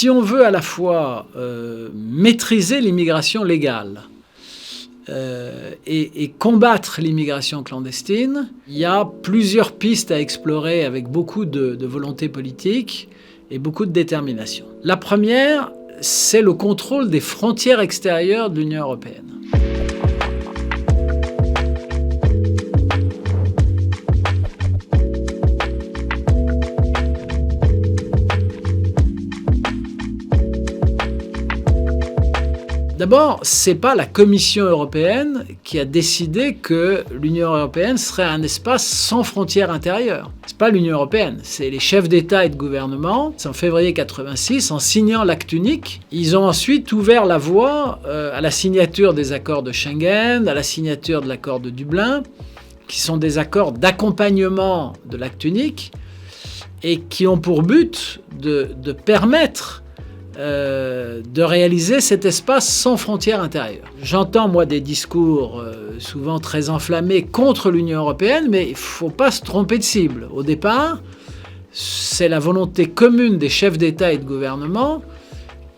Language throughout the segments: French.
si on veut à la fois maîtriser l'immigration légale et combattre l'immigration clandestine, il y a plusieurs pistes à explorer avec beaucoup de volonté politique et beaucoup de détermination. La première, c'est le contrôle des frontières extérieures de l'Union européenne. D'abord, ce n'est pas la Commission européenne qui a décidé que l'Union européenne serait un espace sans frontières intérieures. Ce n'est pas l'Union européenne, c'est les chefs d'État et de gouvernement. C'est en février 1986, en signant l'acte unique, ils ont ensuite ouvert la voie à la signature des accords de Schengen, à la signature de l'accord de Dublin, qui sont des accords d'accompagnement de l'acte unique et qui ont pour but de permettre de réaliser cet espace sans frontières intérieures. J'entends, moi, des discours souvent très enflammés contre l'Union européenne, mais il ne faut pas se tromper de cible. Au départ, c'est la volonté commune des chefs d'État et de gouvernement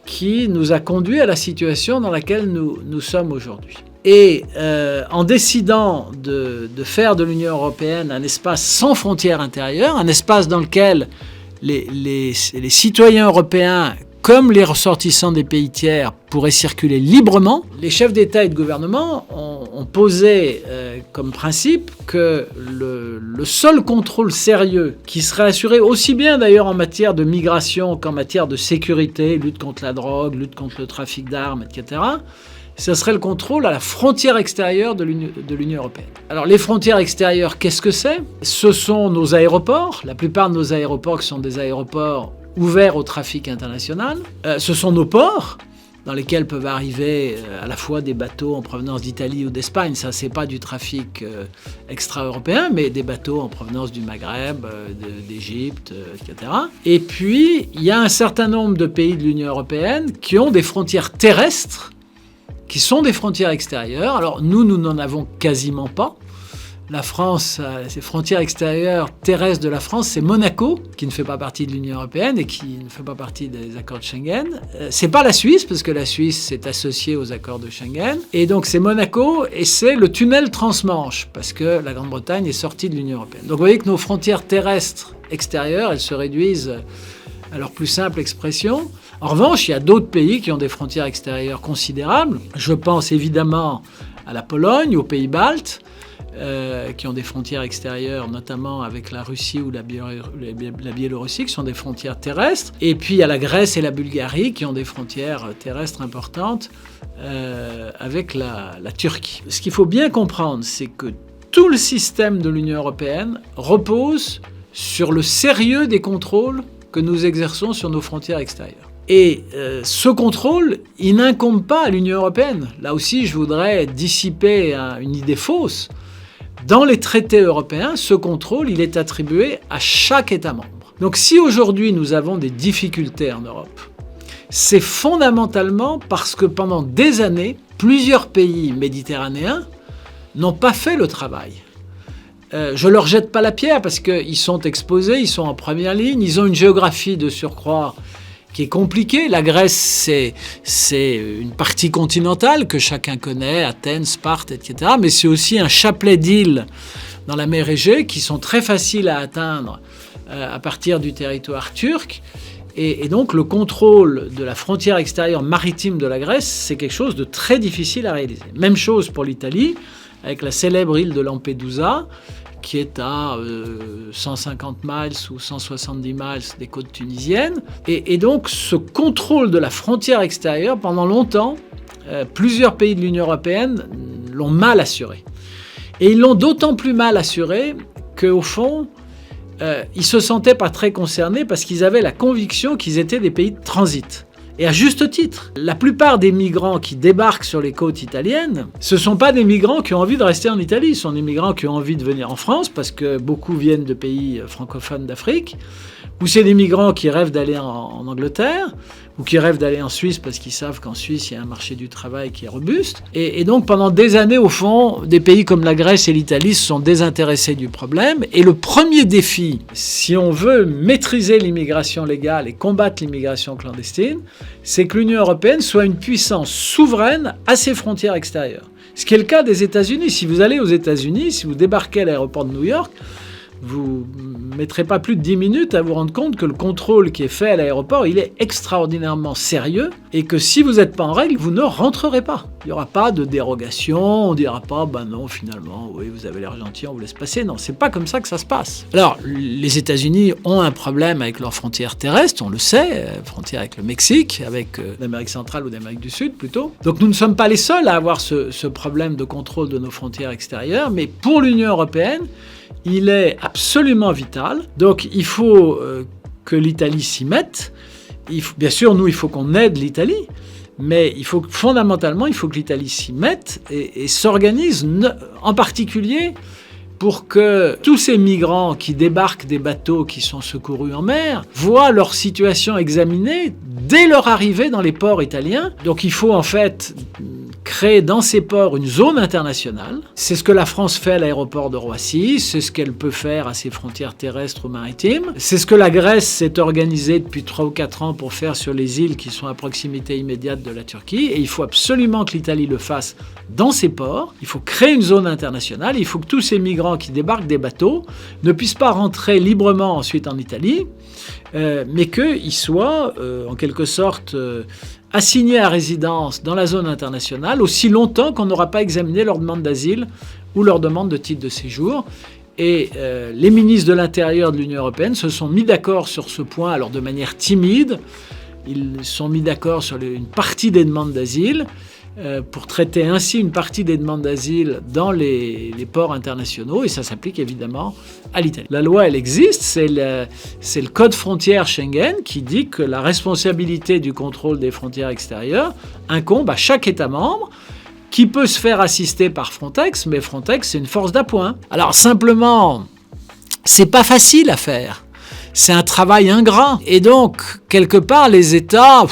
qui nous a conduits à la situation dans laquelle nous sommes aujourd'hui. Et en décidant de faire de l'Union européenne un espace sans frontières intérieures, un espace dans lequel les citoyens européens comme les ressortissants des pays tiers pourraient circuler librement, les chefs d'État et de gouvernement ont posé comme principe que le seul contrôle sérieux qui serait assuré aussi bien d'ailleurs en matière de migration qu'en matière de sécurité, lutte contre la drogue, lutte contre le trafic d'armes, etc., ce serait le contrôle à la frontière extérieure de l'Union européenne. Alors les frontières extérieures, qu'est-ce que c'est ? Ce sont nos aéroports, la plupart de nos aéroports qui sont des aéroports ouverts au trafic international. Ce sont nos ports, dans lesquels peuvent arriver à la fois des bateaux en provenance d'Italie ou d'Espagne. Ça, c'est pas du trafic extra-européen, mais des bateaux en provenance du Maghreb, d'Égypte, etc. Et puis, il y a un certain nombre de pays de l'Union européenne qui ont des frontières terrestres, qui sont des frontières extérieures. Alors, nous n'en avons quasiment pas. La France, ses frontières extérieures terrestres de la France, c'est Monaco, qui ne fait pas partie de l'Union européenne et qui ne fait pas partie des accords de Schengen. C'est pas la Suisse, parce que la Suisse s'est associée aux accords de Schengen. Et donc c'est Monaco et c'est le tunnel transmanche, parce que la Grande-Bretagne est sortie de l'Union européenne. Donc vous voyez que nos frontières terrestres extérieures, elles se réduisent à leur plus simple expression. En revanche, il y a d'autres pays qui ont des frontières extérieures considérables. Je pense évidemment à la Pologne, aux pays baltes, qui ont des frontières extérieures, notamment avec la Russie ou la Biélorussie, qui sont des frontières terrestres. Et puis il y a la Grèce et la Bulgarie, qui ont des frontières terrestres importantes avec la Turquie. Ce qu'il faut bien comprendre, c'est que tout le système de l'Union européenne repose sur le sérieux des contrôles que nous exerçons sur nos frontières extérieures. Et ce contrôle, il n'incombe pas à l'Union européenne. Là aussi, je voudrais dissiper une idée fausse. Dans les traités européens, ce contrôle, il est attribué à chaque État membre. Donc si aujourd'hui nous avons des difficultés en Europe, c'est fondamentalement parce que pendant des années, plusieurs pays méditerranéens n'ont pas fait le travail. Je leur jette pas la pierre parce qu'ils sont exposés, ils sont en première ligne, ils ont une géographie de surcroît qui est compliquée. La Grèce, c'est une partie continentale que chacun connaît, Athènes, Sparte, etc. Mais c'est aussi un chapelet d'îles dans la mer Égée qui sont très faciles à atteindre à partir du territoire turc. Et donc le contrôle de la frontière extérieure maritime de la Grèce, c'est quelque chose de très difficile à réaliser. Même chose pour l'Italie, avec la célèbre île de Lampedusa, qui est à 150 miles ou 170 miles des côtes tunisiennes. Et donc, ce contrôle de la frontière extérieure, pendant longtemps, plusieurs pays de l'Union européenne l'ont mal assuré. Et ils l'ont d'autant plus mal assuré qu'au fond, ils ne se sentaient pas très concernés parce qu'ils avaient la conviction qu'ils étaient des pays de transit. Et à juste titre, la plupart des migrants qui débarquent sur les côtes italiennes, ce ne sont pas des migrants qui ont envie de rester en Italie, ce sont des migrants qui ont envie de venir en France, parce que beaucoup viennent de pays francophones d'Afrique, ou c'est des migrants qui rêvent d'aller en Angleterre, ou qui rêvent d'aller en Suisse parce qu'ils savent qu'en Suisse, il y a un marché du travail qui est robuste. Et donc, pendant des années, au fond, des pays comme la Grèce et l'Italie se sont désintéressés du problème. Et le premier défi, si on veut maîtriser l'immigration légale et combattre l'immigration clandestine, c'est que l'Union européenne soit une puissance souveraine à ses frontières extérieures. Ce qui est le cas des États-Unis. Si vous allez aux États-Unis, si vous débarquez à l'aéroport de New York, vous ne mettrez pas plus de 10 minutes à vous rendre compte que le contrôle qui est fait à l'aéroport, il est extraordinairement sérieux et que si vous n'êtes pas en règle, vous ne rentrerez pas. Il n'y aura pas de dérogation, on ne dira pas « non, finalement, oui, vous avez l'air gentil, on vous laisse passer ». Non, c'est pas comme ça que ça se passe. Alors, les États-Unis ont un problème avec leurs frontières terrestres, on le sait, frontières avec le Mexique, avec l'Amérique centrale ou l'Amérique du Sud plutôt. Donc nous ne sommes pas les seuls à avoir ce problème de contrôle de nos frontières extérieures, mais pour l'Union européenne, il est absolument vital. Donc il faut que l'Italie s'y mette. Bien sûr, nous, il faut qu'on aide l'Italie. Mais fondamentalement, il faut que l'Italie s'y mette et s'organise, en particulier pour que tous ces migrants qui débarquent des bateaux qui sont secourus en mer voient leur situation examinée dès leur arrivée dans les ports italiens. Donc il faut en fait créer dans ces ports une zone internationale. C'est ce que la France fait à l'aéroport de Roissy, c'est ce qu'elle peut faire à ses frontières terrestres ou maritimes. C'est ce que la Grèce s'est organisée depuis 3 ou 4 ans pour faire sur les îles qui sont à proximité immédiate de la Turquie. Et il faut absolument que l'Italie le fasse dans ses ports. Il faut créer une zone internationale. Il faut que tous ces migrants qui débarquent des bateaux ne puissent pas rentrer librement ensuite en Italie, mais qu'ils soient en quelque sorte assignés à résidence dans la zone internationale aussi longtemps qu'on n'aura pas examiné leur demande d'asile ou leur demande de titre de séjour. Et les ministres de l'Intérieur de l'Union européenne se sont mis d'accord sur ce point, alors de manière timide. Ils se sont mis d'accord sur une partie des demandes d'asile pour traiter ainsi une partie des demandes d'asile dans les ports internationaux, et ça s'applique évidemment à l'Italie. La loi, elle existe, c'est le code frontière Schengen qui dit que la responsabilité du contrôle des frontières extérieures incombe à chaque État membre, qui peut se faire assister par Frontex, mais Frontex, c'est une force d'appoint. Alors simplement, c'est pas facile à faire. C'est un travail ingrat. Et donc, quelque part, les États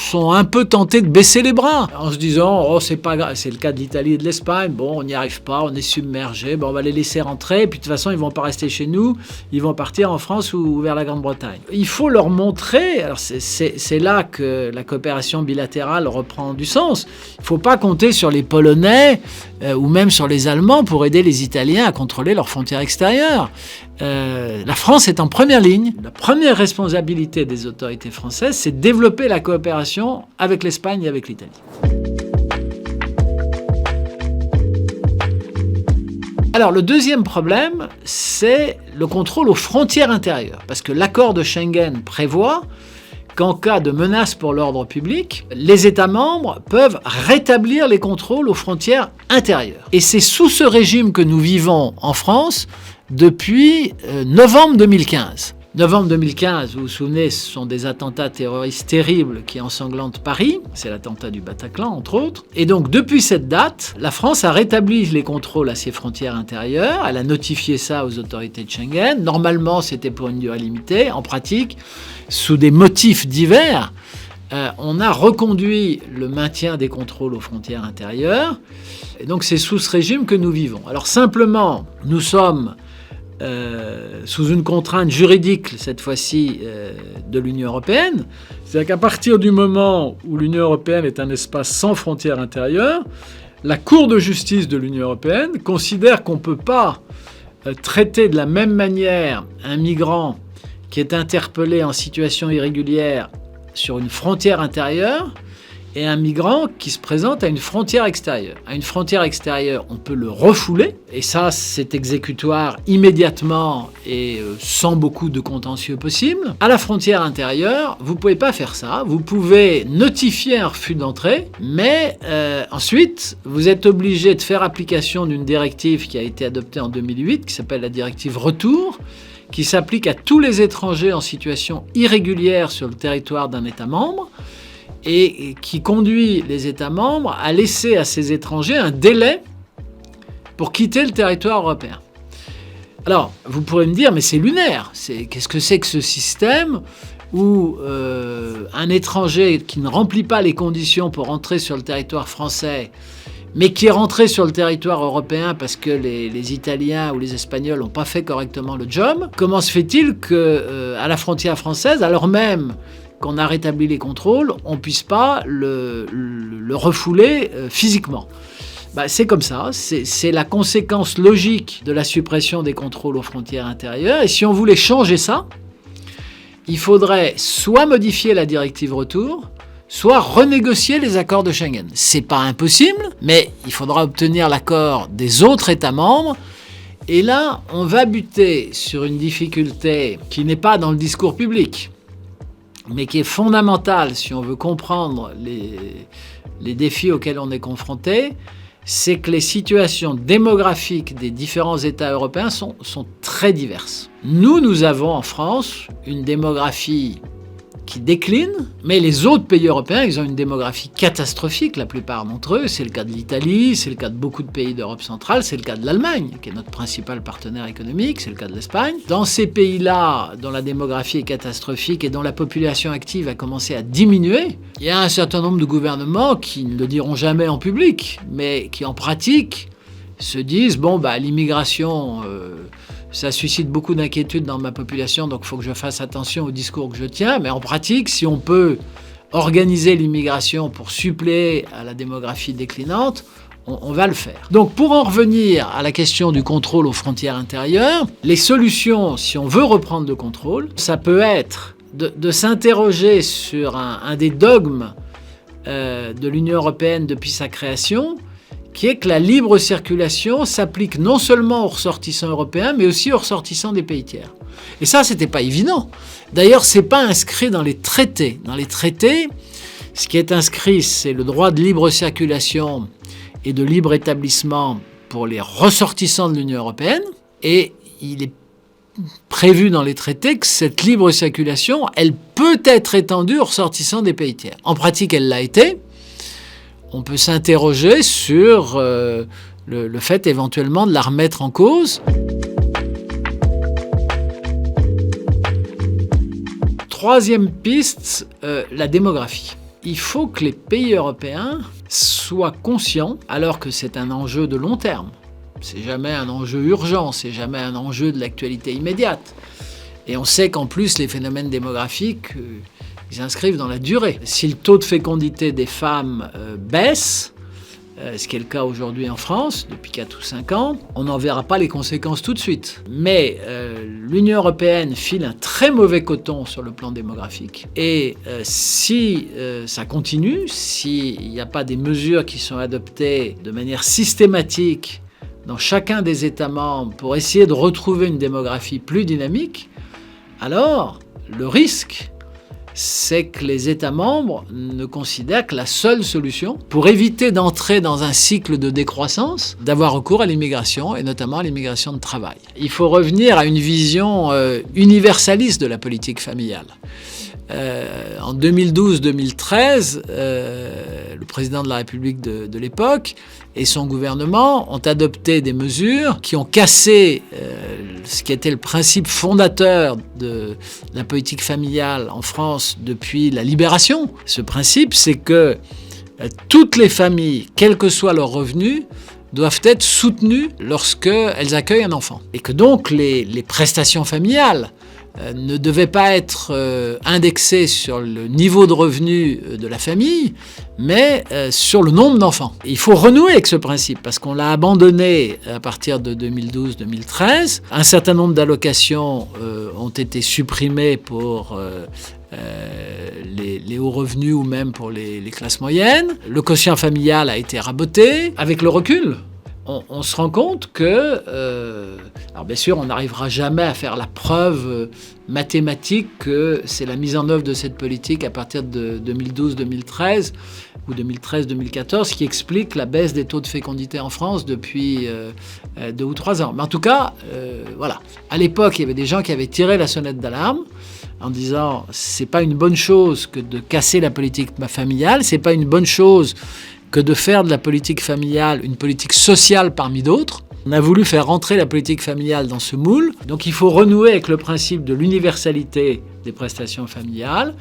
sont un peu tentés de baisser les bras en se disant « Oh, c'est pas grave, c'est le cas de l'Italie et de l'Espagne, bon, on n'y arrive pas, on est submergé, bon, on va les laisser rentrer, et puis de toute façon, ils vont pas rester chez nous, ils vont partir en France ou vers la Grande-Bretagne. » Il faut leur montrer, alors c'est là que la coopération bilatérale reprend du sens, il faut pas compter sur les Polonais ou même sur les Allemands pour aider les Italiens à contrôler leurs frontières extérieures. La France est en première ligne. La première responsabilité des autorités françaises, c'est de développer la coopération avec l'Espagne et avec l'Italie. Alors, le deuxième problème, c'est le contrôle aux frontières intérieures. Parce que l'accord de Schengen prévoit qu'en cas de menace pour l'ordre public, les États membres peuvent rétablir les contrôles aux frontières intérieures. Et c'est sous ce régime que nous vivons en France depuis novembre 2015. Novembre 2015, vous vous souvenez, ce sont des attentats terroristes terribles qui ensanglantent Paris. C'est l'attentat du Bataclan, entre autres. Et donc, depuis cette date, la France a rétabli les contrôles à ses frontières intérieures. Elle a notifié ça aux autorités de Schengen. Normalement, c'était pour une durée limitée. En pratique, sous des motifs divers, on a reconduit le maintien des contrôles aux frontières intérieures. Et donc, c'est sous ce régime que nous vivons. Alors, simplement, nous sommes sous une contrainte juridique, cette fois-ci, de l'Union européenne. C'est-à-dire qu'à partir du moment où l'Union européenne est un espace sans frontières intérieures, la Cour de justice de l'Union européenne considère qu'on ne peut pas traiter de la même manière un migrant qui est interpellé en situation irrégulière sur une frontière intérieure et un migrant qui se présente à une frontière extérieure. À une frontière extérieure, on peut le refouler, et ça, c'est exécutoire immédiatement et sans beaucoup de contentieux possible. À la frontière intérieure, vous ne pouvez pas faire ça. Vous pouvez notifier un refus d'entrée, mais ensuite, vous êtes obligé de faire application d'une directive qui a été adoptée en 2008, qui s'appelle la directive Retour, qui s'applique à tous les étrangers en situation irrégulière sur le territoire d'un État membre, et qui conduit les États membres à laisser à ces étrangers un délai pour quitter le territoire européen. Alors, vous pourrez me dire, mais c'est lunaire. Qu'est-ce que c'est que ce système où un étranger qui ne remplit pas les conditions pour entrer sur le territoire français, mais qui est rentré sur le territoire européen parce que les Italiens ou les Espagnols n'ont pas fait correctement le job, comment se fait-il qu'à la frontière française, alors même qu'on a rétabli les contrôles, on ne puisse pas le refouler physiquement? C'est comme ça, c'est la conséquence logique de la suppression des contrôles aux frontières intérieures. Et si on voulait changer ça, il faudrait soit modifier la directive retour, soit renégocier les accords de Schengen. C'est pas impossible, mais il faudra obtenir l'accord des autres États membres. Et là, on va buter sur une difficulté qui n'est pas dans le discours public, mais qui est fondamentale si on veut comprendre les défis auxquels on est confronté. C'est que les situations démographiques des différents États européens sont très diverses. Nous avons en France une démographie qui décline, mais les autres pays européens, ils ont une démographie catastrophique, la plupart d'entre eux. C'est le cas de l'Italie, c'est le cas de beaucoup de pays d'Europe centrale, c'est le cas de l'Allemagne, qui est notre principal partenaire économique, c'est le cas de l'Espagne. Dans ces pays-là, dont la démographie est catastrophique et dont la population active a commencé à diminuer, il y a un certain nombre de gouvernements qui ne le diront jamais en public, mais qui en pratique se disent, l'immigration... ça suscite beaucoup d'inquiétudes dans ma population, donc il faut que je fasse attention au discours que je tiens. Mais en pratique, si on peut organiser l'immigration pour suppléer à la démographie déclinante, on va le faire. Donc pour en revenir à la question du contrôle aux frontières intérieures, les solutions, si on veut reprendre le contrôle, ça peut être de s'interroger sur un des dogmes de l'Union européenne depuis sa création, qui est que la libre circulation s'applique non seulement aux ressortissants européens, mais aussi aux ressortissants des pays tiers. Et ça, c'était pas évident. D'ailleurs, c'est pas inscrit dans les traités. Dans les traités, ce qui est inscrit, c'est le droit de libre circulation et de libre établissement pour les ressortissants de l'Union européenne. Et il est prévu dans les traités que cette libre circulation, elle peut être étendue aux ressortissants des pays tiers. En pratique, elle l'a été. On peut s'interroger sur le fait éventuellement de la remettre en cause. Troisième piste, la démographie. Il faut que les pays européens soient conscients, alors que c'est un enjeu de long terme. C'est jamais un enjeu urgent, c'est jamais un enjeu de l'actualité immédiate. Et on sait qu'en plus, les phénomènes démographiques... ils s'inscrivent dans la durée. Si le taux de fécondité des femmes baisse, ce qui est le cas aujourd'hui en France, depuis 4 ou 5 ans, on n'en verra pas les conséquences tout de suite. Mais l'Union européenne file un très mauvais coton sur le plan démographique. Et si ça continue, s'il n'y a pas des mesures qui sont adoptées de manière systématique dans chacun des États membres pour essayer de retrouver une démographie plus dynamique, alors le risque, c'est que les États membres ne considèrent que la seule solution pour éviter d'entrer dans un cycle de décroissance, d'avoir recours à l'immigration, et notamment à l'immigration de travail. Il faut revenir à une vision universaliste de la politique familiale. En 2012-2013, le président de la République de l'époque et son gouvernement ont adopté des mesures qui ont cassé ce qui était le principe fondateur de la politique familiale en France depuis la libération. Ce principe, c'est que toutes les familles, quel que soit leur revenu, doivent être soutenues lorsqu'elles accueillent un enfant. Et que donc les prestations familiales ne devaient pas être indexées sur le niveau de revenu de la famille, mais sur le nombre d'enfants. Il faut renouer avec ce principe, parce qu'on l'a abandonné à partir de 2012-2013. Un certain nombre d'allocations ont été supprimées pour les hauts revenus ou même pour les classes moyennes. Le quotient familial a été raboté. Avec le recul, on se rend compte que, alors bien sûr, on n'arrivera jamais à faire la preuve mathématique que c'est la mise en œuvre de cette politique à partir de 2012-2013 ou 2013-2014 qui explique la baisse des taux de fécondité en France depuis 2 ou 3 ans. Mais en tout cas, voilà. À l'époque, il y avait des gens qui avaient tiré la sonnette d'alarme en disant c'est pas une bonne chose que de casser la politique familiale, c'est pas une bonne chose que de faire de la politique familiale une politique sociale parmi d'autres. On a voulu faire rentrer la politique familiale dans ce moule. Donc il faut renouer avec le principe de l'universalité des prestations familiales.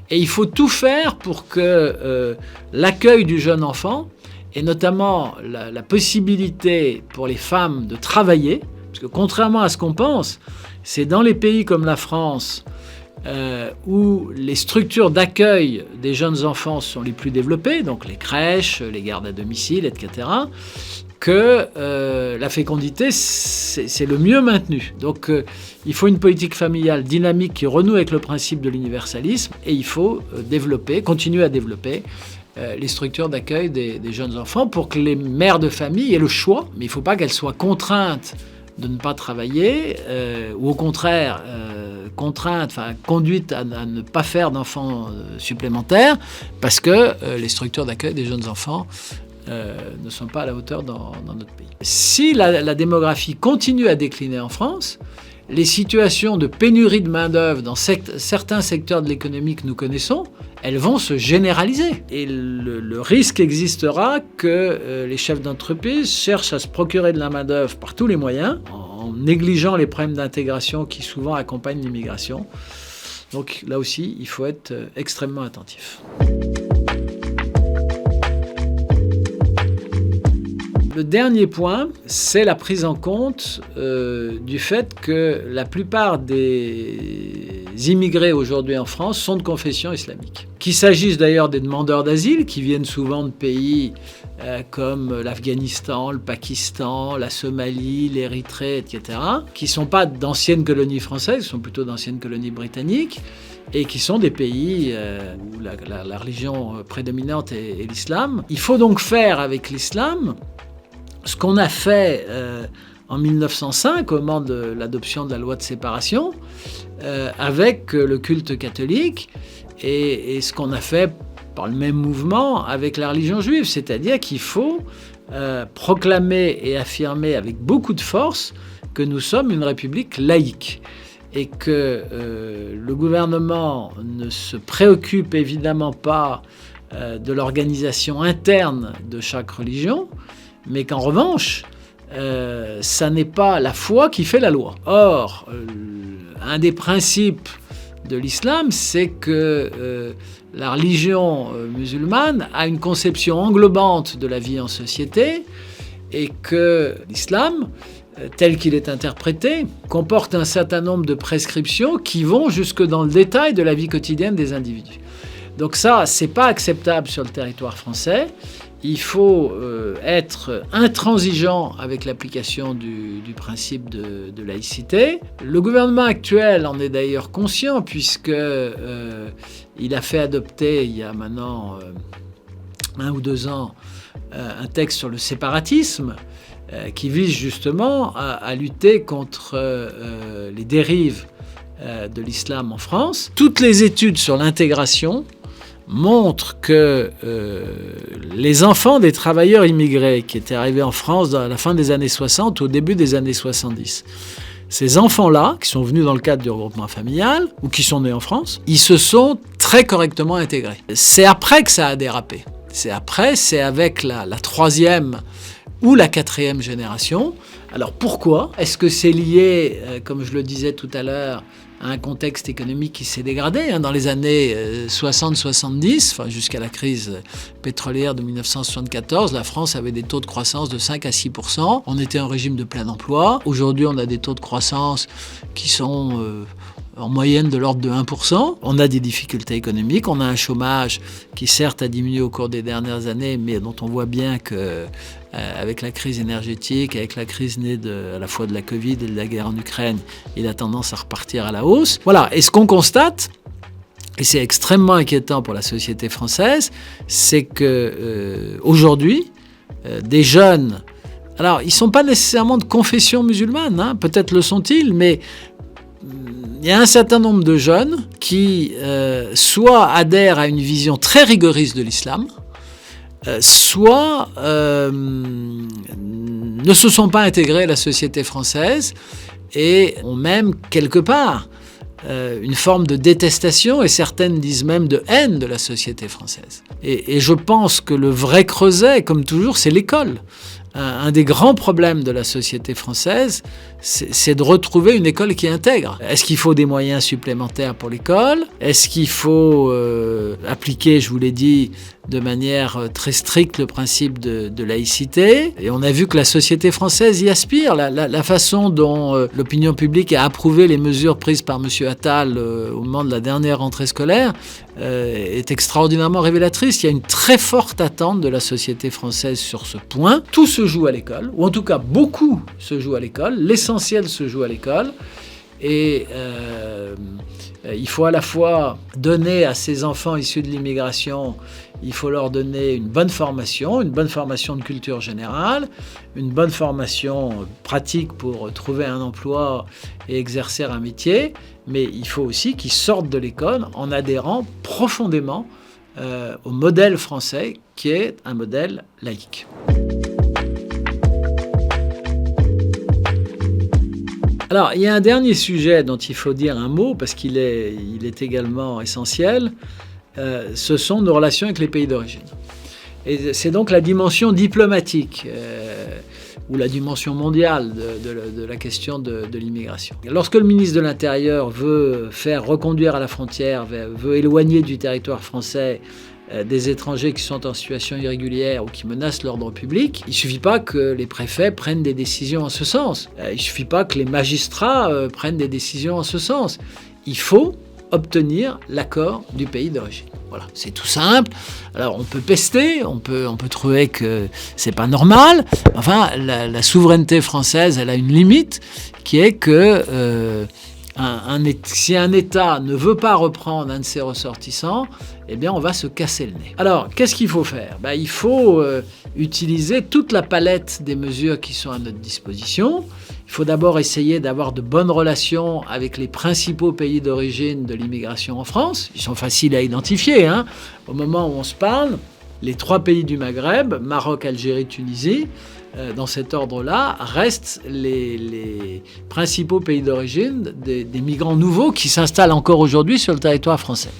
Et il faut tout faire pour que l'accueil du jeune enfant, et notamment la possibilité pour les femmes de travailler, parce que contrairement à ce qu'on pense, c'est dans les pays comme la France, où les structures d'accueil des jeunes enfants sont les plus développées, donc les crèches, les gardes à domicile, etc., que la fécondité, c'est le mieux maintenu. Donc il faut une politique familiale dynamique qui renoue avec le principe de l'universalisme, et il faut continuer à développer les structures d'accueil des jeunes enfants pour que les mères de famille aient le choix, mais il ne faut pas qu'elles soient contraintes de ne pas travailler, ou au contraire conduite à ne pas faire d'enfants supplémentaires, parce que les structures d'accueil des jeunes enfants ne sont pas à la hauteur dans notre pays. Si la démographie continue à décliner en France, les situations de pénurie de main-d'œuvre dans certains secteurs de l'économie que nous connaissons, elles vont se généraliser. Et le risque existera que les chefs d'entreprise cherchent à se procurer de la main-d'œuvre par tous les moyens, en négligeant les problèmes d'intégration qui souvent accompagnent l'immigration. Donc là aussi, il faut être extrêmement attentif. Le dernier point, c'est la prise en compte du fait que la plupart des immigrés aujourd'hui en France sont de confession islamique. Qu'il s'agisse d'ailleurs des demandeurs d'asile qui viennent souvent de pays comme l'Afghanistan, le Pakistan, la Somalie, l'Érythrée, etc., qui ne sont pas d'anciennes colonies françaises, qui sont plutôt d'anciennes colonies britanniques, et qui sont des pays où la religion prédominante est l'islam. Il faut donc faire avec l'islam ce qu'on a fait en 1905, au moment de l'adoption de la loi de séparation, avec le culte catholique, et ce qu'on a fait par le même mouvement avec la religion juive. C'est-à-dire qu'il faut proclamer et affirmer avec beaucoup de force que nous sommes une république laïque, et que le gouvernement ne se préoccupe évidemment pas de l'organisation interne de chaque religion, mais qu'en revanche, ça n'est pas la foi qui fait la loi. Or, un des principes de l'islam, c'est que la religion musulmane a une conception englobante de la vie en société, et que l'islam, tel qu'il est interprété, comporte un certain nombre de prescriptions qui vont jusque dans le détail de la vie quotidienne des individus. Donc ça, c'est pas acceptable sur le territoire français. Il faut être intransigeant avec l'application du principe de laïcité. Le gouvernement actuel en est d'ailleurs conscient, puisqu'il a fait adopter, il y a maintenant 1 ou 2 ans, un texte sur le séparatisme qui vise justement à lutter contre les dérives de l'islam en France. Toutes les études sur l'intégration montre que les enfants des travailleurs immigrés qui étaient arrivés en France à la fin des années 60 ou au début des années 70, ces enfants-là, qui sont venus dans le cadre du regroupement familial ou qui sont nés en France, ils se sont très correctement intégrés. C'est après que ça a dérapé. C'est avec la 3e ou la 4e génération. Alors pourquoi ? Est-ce que c'est lié, comme je le disais tout à l'heure, à un contexte économique qui s'est dégradé dans les années 60-70, jusqu'à la crise pétrolière de 1974, la France avait des taux de croissance de 5 à 6%. On était en régime de plein emploi. Aujourd'hui, on a des taux de croissance qui sont en moyenne de l'ordre de 1%. On a des difficultés économiques, on a un chômage qui certes a diminué au cours des dernières années, mais dont on voit bien que avec la crise énergétique, avec la crise née à la fois de la Covid et de la guerre en Ukraine, il a tendance à repartir à la hausse. Voilà, et ce qu'on constate, et c'est extrêmement inquiétant pour la société française, c'est que aujourd'hui, des jeunes, alors ils ne sont pas nécessairement de confession musulmane, peut-être le sont-ils, mais il y a un certain nombre de jeunes qui soit adhèrent à une vision très rigoriste de l'islam, soit ne se sont pas intégrés à la société française et ont même quelque part une forme de détestation, et certaines disent même de haine de la société française. Et je pense que le vrai creuset, comme toujours, c'est l'école. Un des grands problèmes de la société française, c'est de retrouver une école qui intègre. Est-ce qu'il faut des moyens supplémentaires pour l'école? Est-ce qu'il faut appliquer, je vous l'ai dit, de manière très stricte le principe de laïcité? Et on a vu que la société française y aspire. La façon dont l'opinion publique a approuvé les mesures prises par M. Attal au moment de la dernière rentrée scolaire est extraordinairement révélatrice. Il y a une très forte attente de la société française sur ce point. Tout se joue à l'école, ou en tout cas beaucoup se joue à l'école. L'essentiel se joue à l'école. Et il faut à la fois donner à ces enfants issus de l'immigration, il faut leur donner une bonne formation de culture générale, une bonne formation pratique pour trouver un emploi et exercer un métier, mais il faut aussi qu'ils sortent de l'école en adhérant profondément au modèle français qui est un modèle laïque. Alors, il y a un dernier sujet dont il faut dire un mot, parce qu'il est également essentiel, ce sont nos relations avec les pays d'origine. Et c'est donc la dimension diplomatique, ou la dimension mondiale de la question de l'immigration. Lorsque le ministre de l'Intérieur veut faire reconduire à la frontière, veut éloigner du territoire français des étrangers qui sont en situation irrégulière ou qui menacent l'ordre public, il ne suffit pas que les préfets prennent des décisions en ce sens. Il ne suffit pas que les magistrats prennent des décisions en ce sens. Il faut obtenir l'accord du pays d'origine. Voilà, c'est tout simple. Alors on peut pester, on peut trouver que c'est pas normal. Enfin, la souveraineté française, elle a une limite qui est que si un État ne veut pas reprendre un de ses ressortissants, eh bien on va se casser le nez. Alors, qu'est-ce qu'il faut faire? Il faut utiliser toute la palette des mesures qui sont à notre disposition. Il faut d'abord essayer d'avoir de bonnes relations avec les principaux pays d'origine de l'immigration en France. Ils sont faciles à identifier, hein. Au moment où on se parle, les 3 pays du Maghreb, Maroc, Algérie, Tunisie, dans cet ordre-là, restent les principaux pays d'origine des migrants nouveaux qui s'installent encore aujourd'hui sur le territoire français.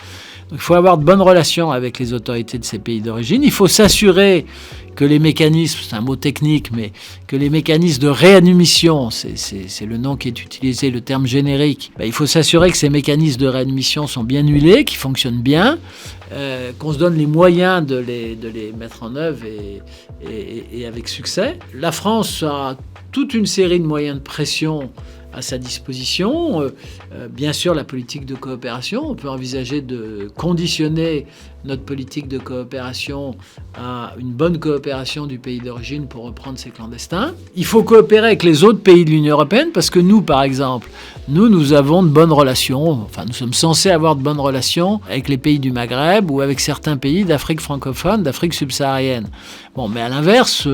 Donc, il faut avoir de bonnes relations avec les autorités de ces pays d'origine. Il faut s'assurer que les mécanismes, c'est un mot technique, mais que les mécanismes de réadmission, c'est le nom qui est utilisé, le terme générique, il faut s'assurer que ces mécanismes de réadmission sont bien huilés, qu'ils fonctionnent bien, qu'on se donne les moyens de les mettre en œuvre et avec succès. La France a toute une série de moyens de pression à sa disposition. Bien sûr, la politique de coopération. On peut envisager de conditionner notre politique de coopération à une bonne coopération du pays d'origine pour reprendre ces clandestins. Il faut coopérer avec les autres pays de l'Union européenne parce que nous, par exemple, nous avons de bonnes relations, enfin nous sommes censés avoir de bonnes relations avec les pays du Maghreb ou avec certains pays d'Afrique francophone, d'Afrique subsaharienne. Bon, mais à l'inverse,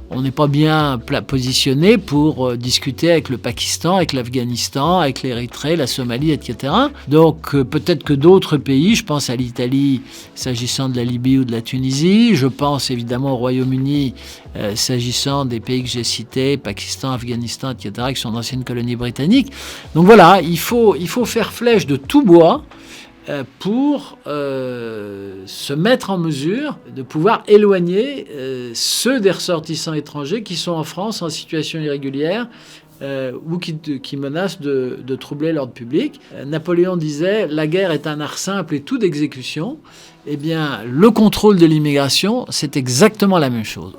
on n'est pas bien positionné pour discuter avec le Pakistan, avec l'Afghanistan, avec l'Érythrée, la Somalie, etc. Donc peut-être que d'autres pays, je pense à l'Italie s'agissant de la Libye ou de la Tunisie, je pense évidemment au Royaume-Uni s'agissant des pays que j'ai cités, Pakistan, Afghanistan, etc., qui sont d'anciennes colonies britanniques. Donc voilà, il faut faire flèche de tout bois pour se mettre en mesure de pouvoir éloigner ceux des ressortissants étrangers qui sont en France en situation irrégulière ou qui menacent de troubler l'ordre public. Napoléon disait « La guerre est un art simple et tout d'exécution ». Eh bien, le contrôle de l'immigration, c'est exactement la même chose.